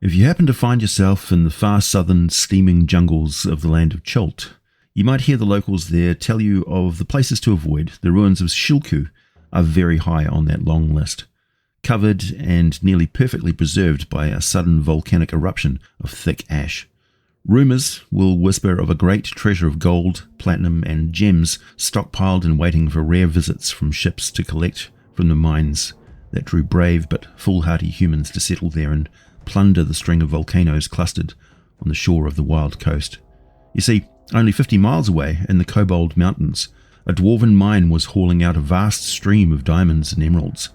If you happen to find yourself in the far southern steaming jungles of the land of Chult, you might hear the locals there tell you of the places to avoid. The ruins of Shilku are very high on that long list, covered and nearly perfectly preserved by a sudden volcanic eruption of thick ash. Rumours will whisper of a great treasure of gold, platinum and gems stockpiled and waiting for rare visits from ships to collect from the mines that drew brave but foolhardy humans to settle there and plunder the string of volcanoes clustered on the shore of the wild coast. You see, only 50 miles away in the Kobold Mountains, a dwarven mine was hauling out a vast stream of diamonds and emeralds.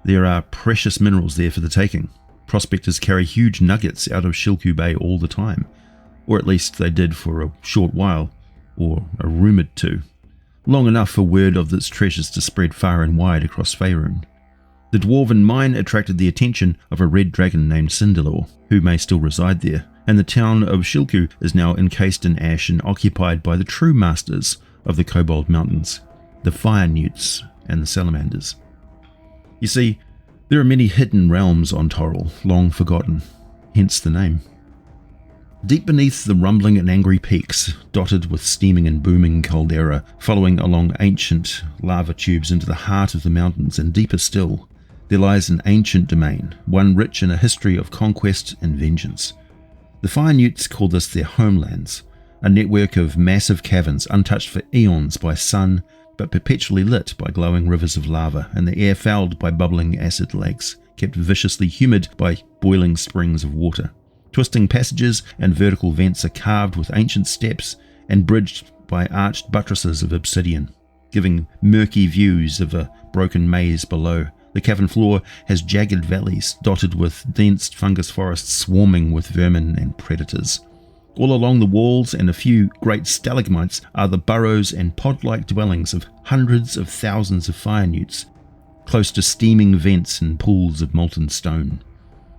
There are precious minerals there for the taking. Prospectors carry huge nuggets out of Shilku Bay all the time, or at least they did for a short while, or are rumoured to, long enough for word of its treasures to spread far and wide across Firenewt. The dwarven mine attracted the attention of a red dragon named Cinderlor, who may still reside there, and the town of Shilku is now encased in ash and occupied by the true masters of the Kobold Mountains, the Firenewts and the Salamanders. You see, there are many hidden realms on Toril, long forgotten, hence the name. Deep beneath the rumbling and angry peaks, dotted with steaming and booming caldera, following along ancient lava tubes into the heart of the mountains, and deeper still, there lies an ancient domain, one rich in a history of conquest and vengeance. The Firenewts call this their homelands, a network of massive caverns untouched for eons by sun, but perpetually lit by glowing rivers of lava, and the air fouled by bubbling acid lakes, kept viciously humid by boiling springs of water. Twisting passages and vertical vents are carved with ancient steps and bridged by arched buttresses of obsidian, giving murky views of a broken maze below. The cavern floor has jagged valleys dotted with dense fungus forests swarming with vermin and predators. All along the walls and a few great stalagmites are the burrows and pod-like dwellings of hundreds of thousands of Firenewts, close to steaming vents and pools of molten stone.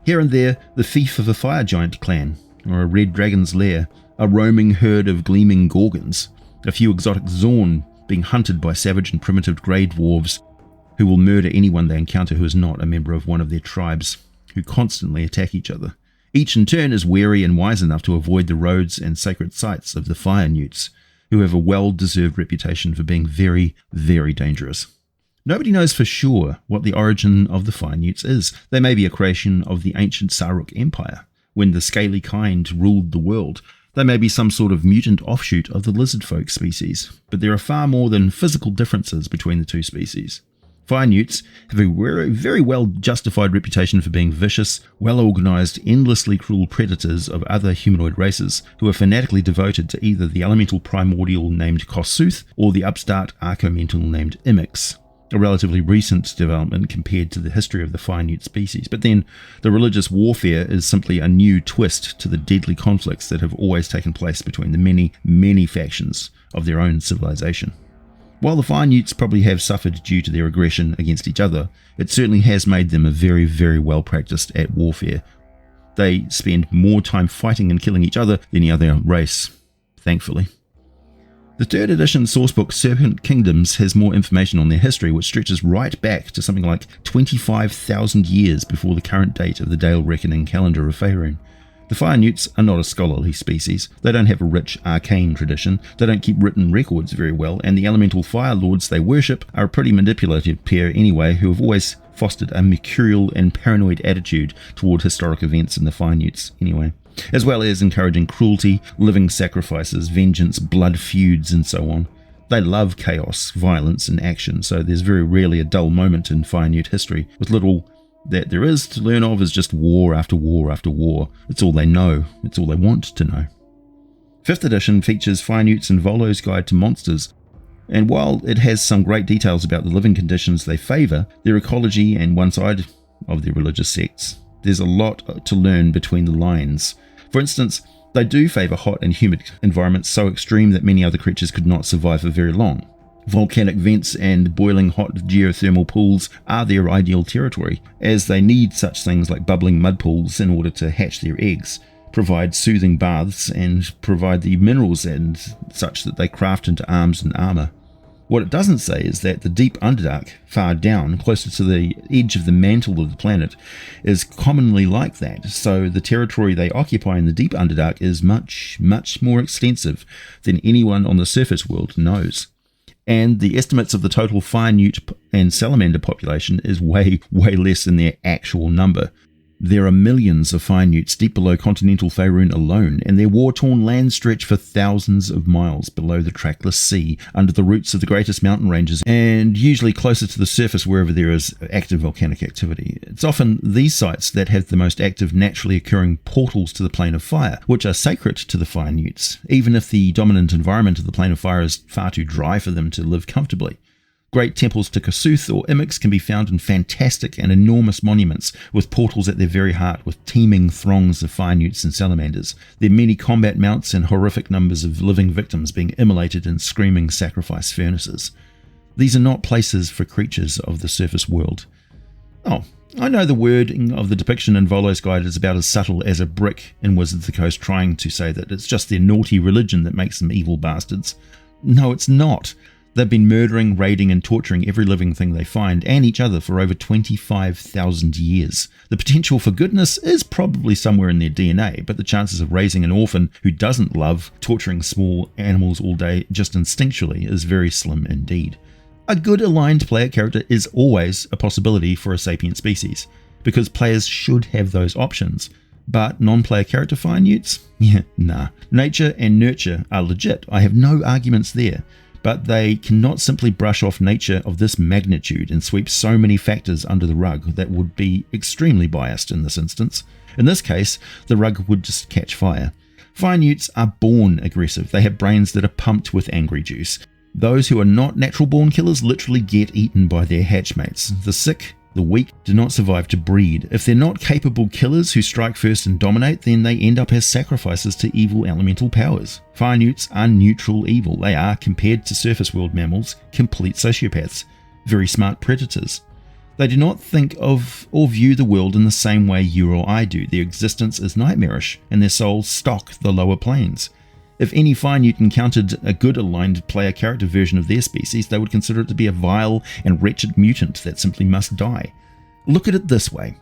Here and there, the fief of a fire giant clan, or a red dragon's lair, a roaming herd of gleaming gorgons, a few exotic Zorn being hunted by savage and primitive grey dwarves who will murder anyone they encounter who is not a member of one of their tribes, who constantly attack each other. Each in turn is wary and wise enough to avoid the roads and sacred sites of the Firenewts, who have a well-deserved reputation for being very, very dangerous. Nobody knows for sure what the origin of the Firenewts is. They may be a creation of the ancient Saruk Empire, when the scaly kind ruled the world. They may be some sort of mutant offshoot of the lizard folk species, but there are far more than physical differences between the two species. Firenewts have a very well justified reputation for being vicious, well-organised, endlessly cruel predators of other humanoid races who are fanatically devoted to either the elemental primordial named Kossuth or the upstart archomental named Imix, a relatively recent development compared to the history of the Firenewt species. But then, the religious warfare is simply a new twist to the deadly conflicts that have always taken place between the many, many factions of their own civilization. While the Firenewts probably have suffered due to their aggression against each other, it certainly has made them a very, very well practiced at warfare. They spend more time fighting and killing each other than any other race, thankfully. The 3rd edition sourcebook Serpent Kingdoms has more information on their history, which stretches right back to something like 25,000 years before the current date of the Dale Reckoning calendar of Faerun. The Firenewts are not a scholarly species. They don't have a rich arcane tradition, they don't keep written records very well, and the elemental fire lords they worship are a pretty manipulative pair anyway, who have always fostered a mercurial and paranoid attitude toward historic events in the Firenewts anyway, as well as encouraging cruelty, living sacrifices, vengeance, blood feuds, and so on. They love chaos, violence, and action, so there's very rarely a dull moment in Firenewt history, with little that there is to learn of is just war after war after war. It's all they know, it's all they want to know. 5th edition features Firenewts and Volo's Guide to Monsters, and while it has some great details about the living conditions they favour, their ecology and one side of their religious sects, there's a lot to learn between the lines. For instance, they do favour hot and humid environments so extreme that many other creatures could not survive for very long. Volcanic vents and boiling hot geothermal pools are their ideal territory, as they need such things like bubbling mud pools in order to hatch their eggs. provide soothing baths, and provide the minerals and such that they craft into arms and armor. What it doesn't say is that the deep Underdark, far down, closer to the edge of the mantle of the planet, is commonly like that, so the territory they occupy in the deep Underdark is much, much more extensive than anyone on the surface world knows. And the estimates of the total Firenewt and salamander population is way, way less than their actual number. There are millions of Firenewts deep below continental Faerun alone, and their war-torn lands stretch for thousands of miles below the trackless sea, under the roots of the greatest mountain ranges, and usually closer to the surface wherever there is active volcanic activity. It's often these sites that have the most active naturally occurring portals to the Plane of Fire, which are sacred to the Firenewts, even if the dominant environment of the Plane of Fire is far too dry for them to live comfortably. Great temples to Kasuth or Imix can be found in fantastic and enormous monuments, with portals at their very heart, with teeming throngs of Firenewts and salamanders, their many combat mounts and horrific numbers of living victims being immolated in screaming sacrifice furnaces. These are not places for creatures of the surface world. Oh, I know the wording of the depiction in Volo's Guide is about as subtle as a brick in Wizards of the Coast trying to say that it's just their naughty religion that makes them evil bastards. No, it's not. They've been murdering, raiding, and torturing every living thing they find, and each other, for over 25,000 years. The potential for goodness is probably somewhere in their DNA, but the chances of raising an orphan who doesn't love torturing small animals all day just instinctually is very slim indeed. A good aligned player character is always a possibility for a sapient species, because players should have those options. But non-player character Firenewts? Yeah, nah. Nature and nurture are legit, I have no arguments there. But they cannot simply brush off nature of this magnitude and sweep so many factors under the rug that would be extremely biased in this instance. In this case, the rug would just catch fire. Firenewts are born aggressive. They have brains that are pumped with angry juice. Those who are not natural-born killers literally get eaten by their hatchmates. The sick, the weak, do not survive to breed. If they're not capable killers who strike first and dominate, then they end up as sacrifices to evil elemental powers. Firenewts are neutral evil. They are, compared to surface world mammals, complete sociopaths, very smart predators. They do not think of or view the world in the same way you or I do. Their existence is nightmarish, and their souls stalk the lower planes. If any Firenewt encountered a good aligned player character version of their species, they would consider it to be a vile and wretched mutant that simply must die. Look at it this way.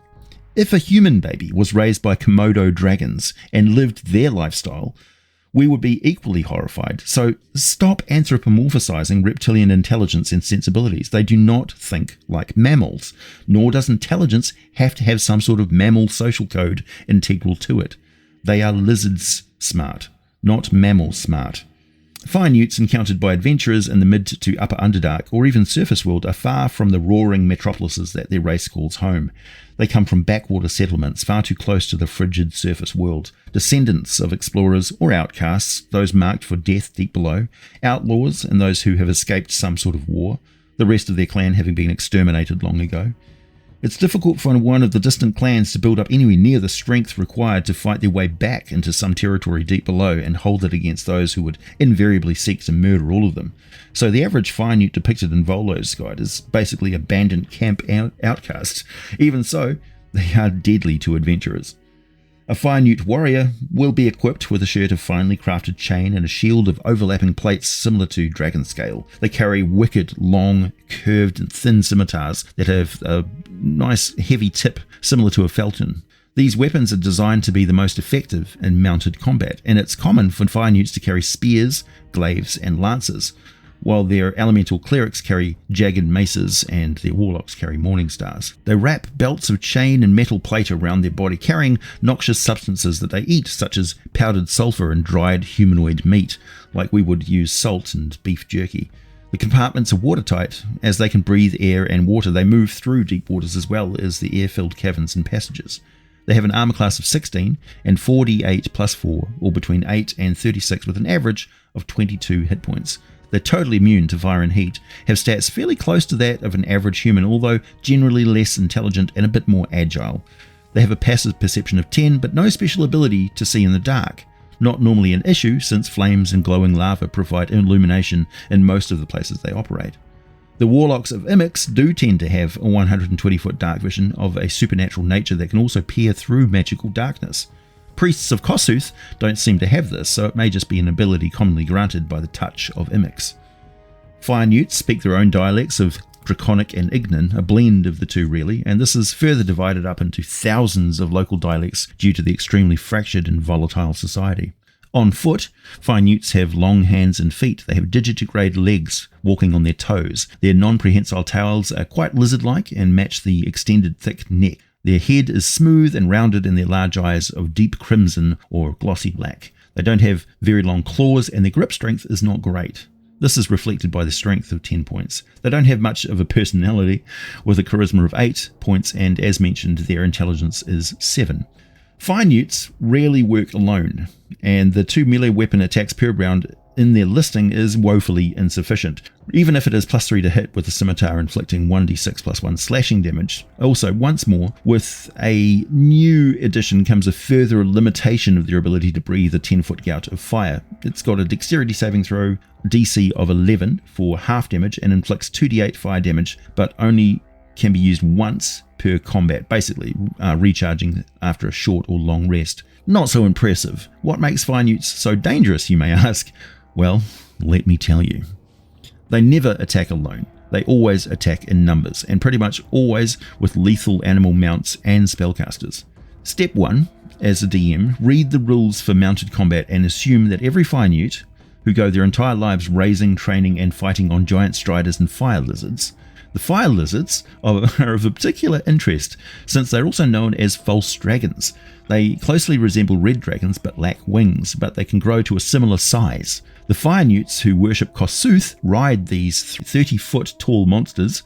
If a human baby was raised by Komodo dragons and lived their lifestyle, we would be equally horrified. So stop anthropomorphizing reptilian intelligence and sensibilities. They do not think like mammals, nor does intelligence have to have some sort of mammal social code integral to it. They are lizards smart, not mammal smart. Firenewts encountered by adventurers in the mid to upper Underdark or even surface world are far from the roaring metropolises that their race calls home. They come from backwater settlements far too close to the frigid surface world, descendants of explorers or outcasts, those marked for death deep below, outlaws and those who have escaped some sort of war, the rest of their clan having been exterminated long ago. It's difficult for one of the distant clans to build up anywhere near the strength required to fight their way back into some territory deep below and hold it against those who would invariably seek to murder all of them. So the average Firenewt depicted in Volo's Guide is basically abandoned camp outcasts. Even so, they are deadly to adventurers. A Firenewt warrior will be equipped with a shirt of finely crafted chain and a shield of overlapping plates similar to dragon scale. They carry wicked, long, curved and thin scimitars that have a nice heavy tip similar to a falchion. These weapons are designed to be the most effective in mounted combat, and it's common for Firenewts to carry spears, glaives and lances, while their elemental clerics carry jagged maces and their warlocks carry morning stars. They wrap belts of chain and metal plate around their body, carrying noxious substances that they eat, such as powdered sulfur and dried humanoid meat, like we would use salt and beef jerky. The compartments are watertight. As they can breathe air and water, they move through deep waters as well as the air-filled caverns and passages. They have an armor class of 16 and 4d8 plus 4, or between 8 and 36 with an average of 22 hit points. They're totally immune to fire and heat, have stats fairly close to that of an average human, although generally less intelligent and a bit more agile. They have a passive perception of 10, but no special ability to see in the dark. Not normally an issue, since flames and glowing lava provide illumination in most of the places they operate. The warlocks of Imix do tend to have a 120-foot dark vision of a supernatural nature that can also peer through magical darkness. Priests of Kossuth don't seem to have this, so it may just be an ability commonly granted by the touch of Imix. Firenewts speak their own dialects of Draconic and Ignan, a blend of the two really, and this is further divided up into thousands of local dialects due to the extremely fractured and volatile society. On foot, Firenewts have long hands and feet. They have digitigrade legs, walking on their toes. Their non-prehensile tails are quite lizard-like and match the extended thick neck. Their head is smooth and rounded, and their large eyes of deep crimson or glossy black. They don't have very long claws, and their grip strength is not great. This is reflected by the strength of 10 points. They don't have much of a personality, with a charisma of 8 points, and as mentioned, their intelligence is 7. Firenewts rarely work alone, and the 2 melee weapon attacks per round in their listing is woefully insufficient, even if it is +3 to hit with the scimitar inflicting 1d6 +1 slashing damage. Also, once more, with a new addition comes a further limitation of their ability to breathe a 10-foot gout of fire. It's got a dexterity saving throw DC of 11 for half damage and inflicts 2d8 fire damage, but only can be used once per combat, basically recharging after a short or long rest. Not so impressive. What makes Firenewts so dangerous, you may ask? Well, let me tell you. They never attack alone. They always attack in numbers, and pretty much always with lethal animal mounts and spellcasters. Step 1, as a DM, read the rules for mounted combat and assume that every Firenewt, who go their entire lives raising, training, and fighting on giant striders and fire lizards. The fire lizards are of a particular interest, since they're also known as false dragons. They closely resemble red dragons but lack wings, but they can grow to a similar size. The Firenewts who worship Kossuth ride these 30-foot tall monsters,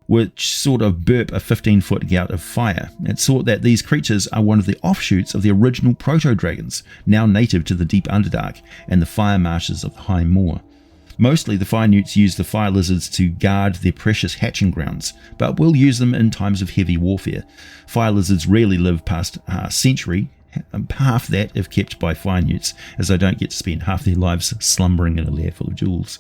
which sort of burp a 15-foot gout of fire. It's thought that these creatures are one of the offshoots of the original proto-dragons, now native to the deep Underdark and the fire marshes of the High Moor. Mostly the Firenewts use the fire lizards to guard their precious hatching grounds, but will use them in times of heavy warfare. Fire lizards rarely live past a century, half that if kept by Firenewts, as they don't get to spend half their lives slumbering in a lair full of jewels.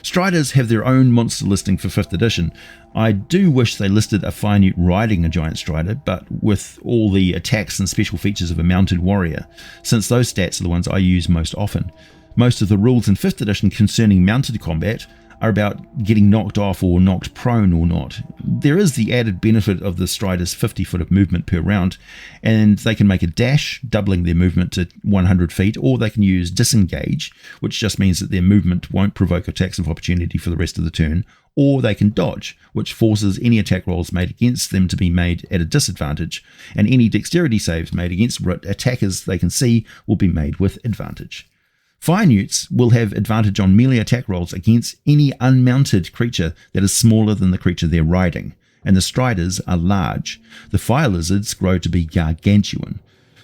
Striders have their own monster listing for 5th edition. I do wish they listed a Firenewt riding a giant strider, but with all the attacks and special features of a mounted warrior, since those stats are the ones I use most often. Most of the rules in 5th edition concerning mounted combat are about getting knocked off or knocked prone or not. There is the added benefit of the Strider's 50 foot of movement per round, and they can make a dash, doubling their movement to 100 feet, or they can use disengage, which just means that their movement won't provoke attacks of opportunity for the rest of the turn, or they can dodge, which forces any attack rolls made against them to be made at a disadvantage, and any dexterity saves made against attackers they can see will be made with advantage. Firenewts will have advantage on melee attack rolls against any unmounted creature that is smaller than the creature they're riding, and the Striders are large. The fire lizards grow to be gargantuan.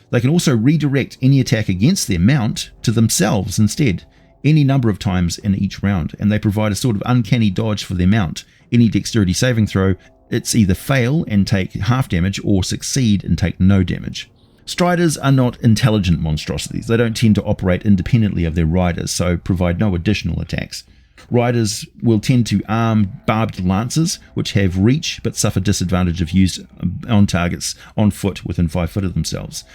They can also redirect any attack against their mount to themselves instead, any number of times in each round, and they provide a sort of uncanny dodge for their mount. Any dexterity saving throw, it's either fail and take half damage or succeed and take no damage. Striders are not intelligent monstrosities. They don't tend to operate independently of their riders, so provide no additional attacks. Riders will tend to arm barbed lances, which have reach but suffer disadvantage if used on targets on foot within 5 foot of themselves.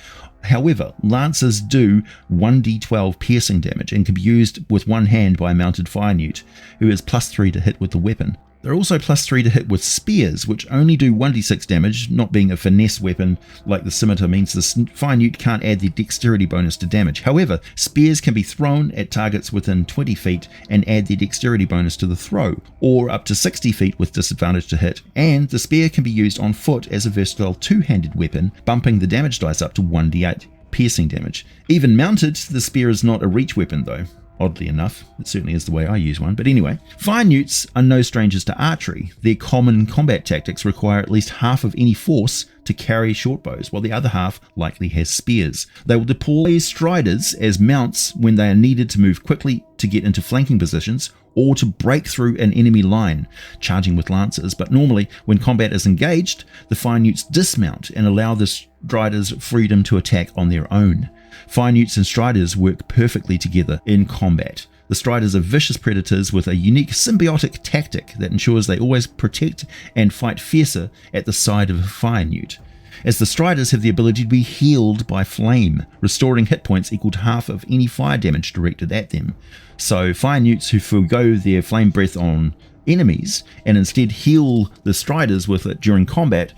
However, lances do 1d12 piercing damage and can be used with one hand by a mounted Firenewt, who is +3 to hit with the weapon. They're also +3 to hit with spears, which only do 1d6 damage. Not being a finesse weapon like the scimitar means the Firenewt can't add their dexterity bonus to damage. However, spears can be thrown at targets within 20 feet and add their dexterity bonus to the throw, or up to 60 feet with disadvantage to hit, and the spear can be used on foot as a versatile two-handed weapon, bumping the damage dice up to 1d8 piercing damage. Even mounted, the spear is not a reach weapon though. Oddly enough, it certainly is the way I use one. But anyway, Firenewts are no strangers to archery. Their common combat tactics require at least half of any force to carry short bows, while the other half likely has spears. They will deploy Striders as mounts when they are needed to move quickly to get into flanking positions, or to break through an enemy line, charging with lances. But normally, when combat is engaged, the Firenewts dismount and allow the Striders freedom to attack on their own. Firenewts and Striders work perfectly together in combat. The Striders are vicious predators with a unique symbiotic tactic that ensures they always protect and fight fiercer at the side of a Firenewt. as the Striders have the ability to be healed by flame, restoring hit points equal to half of any fire damage directed at them. So Firenewts who forgo their flame breath on enemies and instead heal the Striders with it during combat,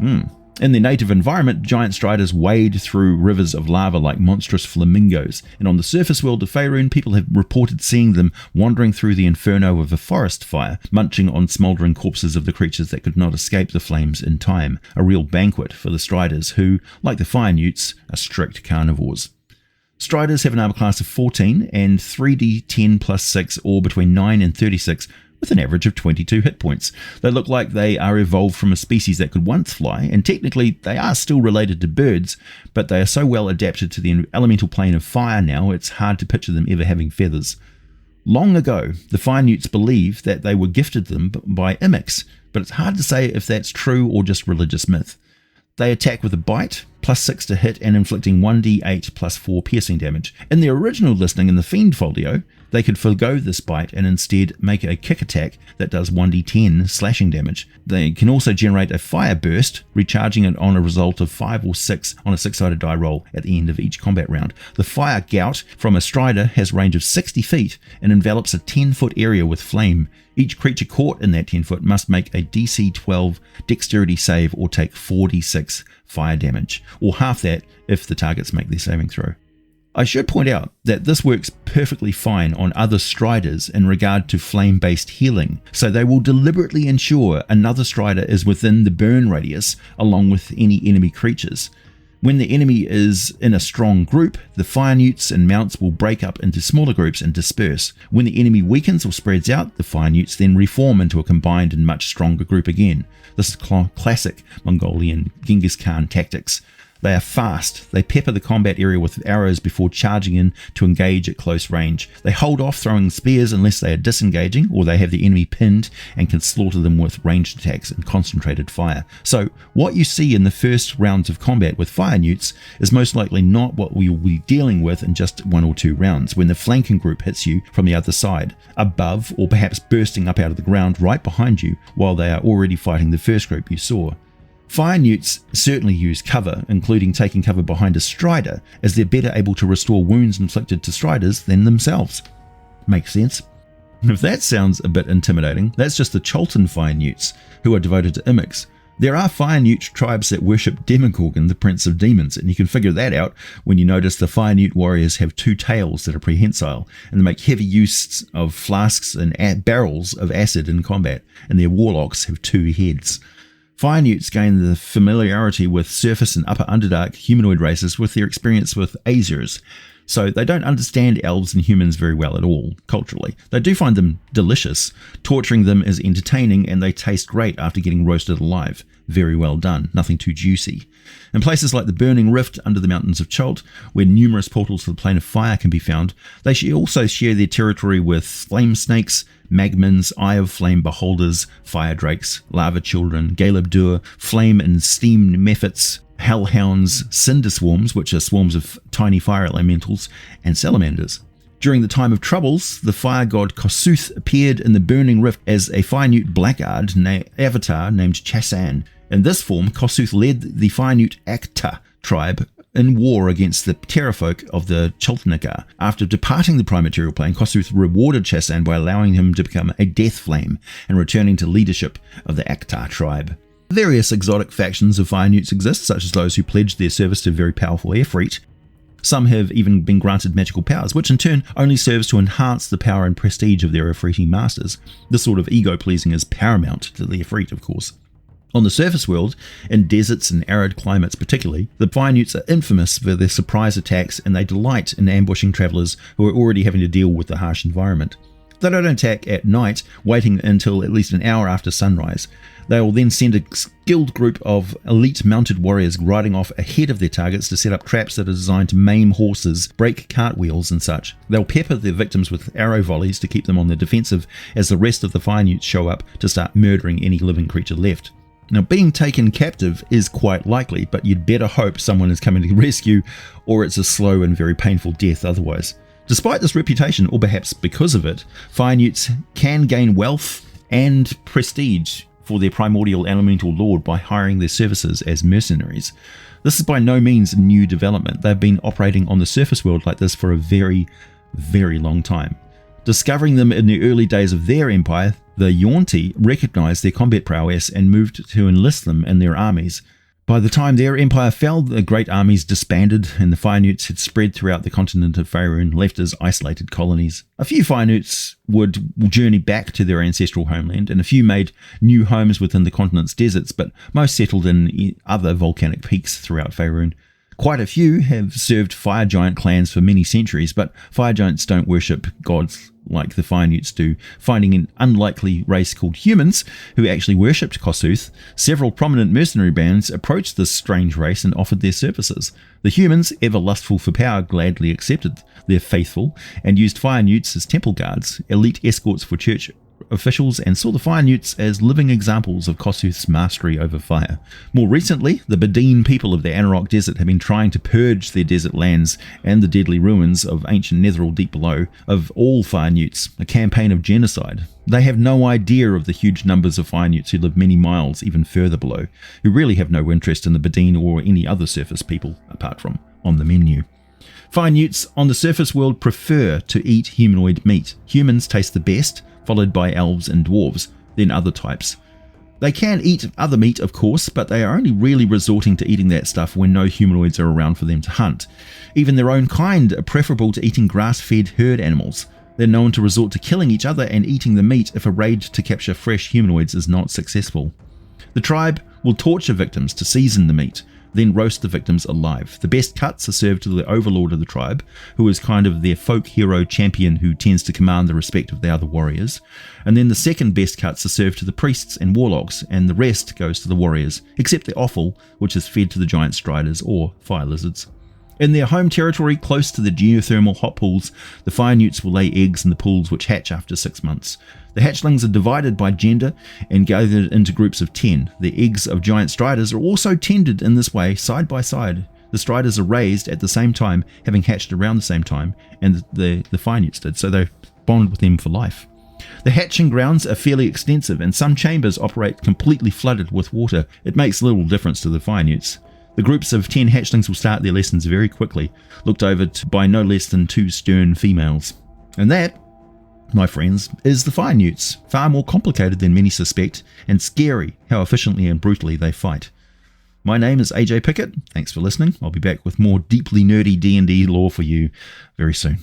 in their native environment, giant Striders wade through rivers of lava like monstrous flamingos, and on the surface world of Faerun, people have reported seeing them wandering through the inferno of a forest fire, munching on smouldering corpses of the creatures that could not escape the flames in time, a real banquet for the Striders who, like the Firenewts, are strict carnivores. Striders have an armor class of 14 and 3d10 plus 6, or between 9 and 36, with an average of 22 hit points. They look like they are evolved from a species that could once fly, and technically they are still related to birds, but they are so well adapted to the elemental plane of fire now, it's hard to picture them ever having feathers. Long ago, the Firenewts believed that they were gifted them by Imix, but it's hard to say if that's true or just religious myth. They attack with a bite, plus 6 to hit, and inflicting 1d8 plus 4 piercing damage. In their original listing in the Fiend folio, they could forgo this bite and instead make a kick attack that does 1d10 slashing damage. They can also generate a fire burst, recharging it on a result of 5 or 6 on a 6-sided die roll at the end of each combat round. The fire gout from a Strider has a range of 60 feet and envelops a 10-foot area with flame. Each creature caught in that 10 foot must make a DC 12 dexterity save or take 4d6 fire damage, or half that if the targets make their saving throw. I should point out that this works perfectly fine on other Striders in regard to flame-based healing, so they will deliberately ensure another Strider is within the burn radius along with any enemy creatures. When the enemy is in a strong group, the Firenewts and mounts will break up into smaller groups and disperse. When the enemy weakens or spreads out, the Firenewts then reform into a combined and much stronger group again. This is classic Mongolian Genghis Khan tactics. They are fast. They pepper the combat area with arrows before charging in to engage at close range. They hold off throwing spears unless they are disengaging or they have the enemy pinned and can slaughter them with ranged attacks and concentrated fire. So what you see in the first rounds of combat with Firenewts is most likely not what we will be dealing with in just 1 or 2 rounds when the flanking group hits you from the other side, above or perhaps bursting up out of the ground right behind you while they are already fighting the first group you saw. Firenewts certainly use cover, including taking cover behind a Strider, as they're better able to restore wounds inflicted to Striders than themselves. Makes sense? If that sounds a bit intimidating, that's just the Cholton Firenewts, who are devoted to Imix. There are Firenewt tribes that worship Demogorgon, the Prince of Demons, and you can figure that out when you notice the Firenewt warriors have 2 tails that are prehensile, and they make heavy use of flasks and barrels of acid in combat, and their warlocks have 2 heads. Firenewts gain the familiarity with surface and upper Underdark humanoid races with their experience with Azirs, so they don't understand elves and humans very well at all, culturally. They do find them delicious. Torturing them is entertaining, and they taste great after getting roasted alive. Very well done, nothing too juicy. In places like the Burning Rift under the mountains of Cholt, where numerous portals to the Plane of Fire can be found, they also share their territory with flame snakes, magmins, eye of flame beholders, fire drakes, lava children, Galeb-Dur, flame and steam mephits, hellhounds, cinder swarms, which are swarms of tiny fire elementals, and salamanders. During the time of troubles, the fire god Kossuth appeared in the Burning Rift as a Firenewt blackguard avatar named Chassan. In this form, Kossuth led the Firenewt Akta tribe in war against the terrafolk of the Choltnagar. After departing the prime material plane, Kossuth rewarded Chassan by allowing him to become a death flame and returning to leadership of the Akta tribe. Various exotic factions of Firenewts exist, such as those who pledge their service to very powerful Efreet. Some have even been granted magical powers, which in turn only serves to enhance the power and prestige of their Efreeti masters. This sort of ego-pleasing is paramount to the Efreet, of course. On the surface world, in deserts and arid climates particularly, the Firenewts are infamous for their surprise attacks, and they delight in ambushing travellers who are already having to deal with the harsh environment. They don't attack at night, waiting until at least an hour after sunrise. They will then send a skilled group of elite mounted warriors riding off ahead of their targets to set up traps that are designed to maim horses, break cartwheels and such. They'll pepper their victims with arrow volleys to keep them on the defensive as the rest of the Firenewts show up to start murdering any living creature left. Now, being taken captive is quite likely, but you'd better hope someone is coming to rescue, or it's a slow and very painful death otherwise. Despite this reputation, or perhaps because of it, Firenewts can gain wealth and prestige for their primordial elemental lord by hiring their services as mercenaries. This is by no means a new development. They've been operating on the surface world like this for a very, very long time. Discovering them in the early days of their empire, the Yuan-ti recognized their combat prowess and moved to enlist them in their armies. By the time their empire fell, the great armies disbanded and the Firenewts had spread throughout the continent of Faerun, left as isolated colonies. A few Firenewts would journey back to their ancestral homeland, and a few made new homes within the continent's deserts, but most settled in other volcanic peaks throughout Faerun. Quite a few have served fire giant clans for many centuries, but fire giants don't worship gods like the Firenewts do. Finding an unlikely race called humans, who actually worshipped Kossuth, several prominent mercenary bands approached this strange race and offered their services. The humans, ever lustful for power, gladly accepted their faithful and used Firenewts as temple guards, elite escorts for church officials, and saw the Firenewts as living examples of Kossuth's mastery over fire. More recently, the Bedine people of the Anarok Desert have been trying to purge their desert lands and the deadly ruins of ancient Netheril deep below of all Firenewts, a campaign of genocide. They have no idea of the huge numbers of Firenewts who live many miles even further below, who really have no interest in the Bedine or any other surface people apart from on the menu. Firenewts on the surface world prefer to eat humanoid meat. Humans taste the best, followed by elves and dwarves, then other types. They can eat other meat, of course, but they are only really resorting to eating that stuff when no humanoids are around for them to hunt. Even their own kind are preferable to eating grass-fed herd animals. They're known to resort to killing each other and eating the meat if a raid to capture fresh humanoids is not successful. The tribe will torture victims to season the meat, then roast the victims alive. The best cuts are served to the overlord of the tribe, who is kind of their folk hero champion who tends to command the respect of the other warriors. And then the second best cuts are served to the priests and warlocks, and the rest goes to the warriors, except the offal, which is fed to the giant striders or fire lizards. In their home territory, close to the geothermal hot pools, the Firenewts will lay eggs in the pools which hatch after 6 months. The hatchlings are divided by gender and gathered into groups of 10. The eggs of giant striders are also tended in this way, side by side. The striders are raised at the same time, having hatched around the same time, and the Firenewts did, so they bond with them for life. The hatching grounds are fairly extensive, and some chambers operate completely flooded with water. It makes little difference to the Firenewts. The groups of 10 hatchlings will start their lessons very quickly, looked over by no less than 2 stern females. And that, my friends, is the Firenewts. Far more complicated than many suspect, and scary how efficiently and brutally they fight. My name is AJ Pickett. Thanks for listening. I'll be back with more deeply nerdy D&D lore for you very soon.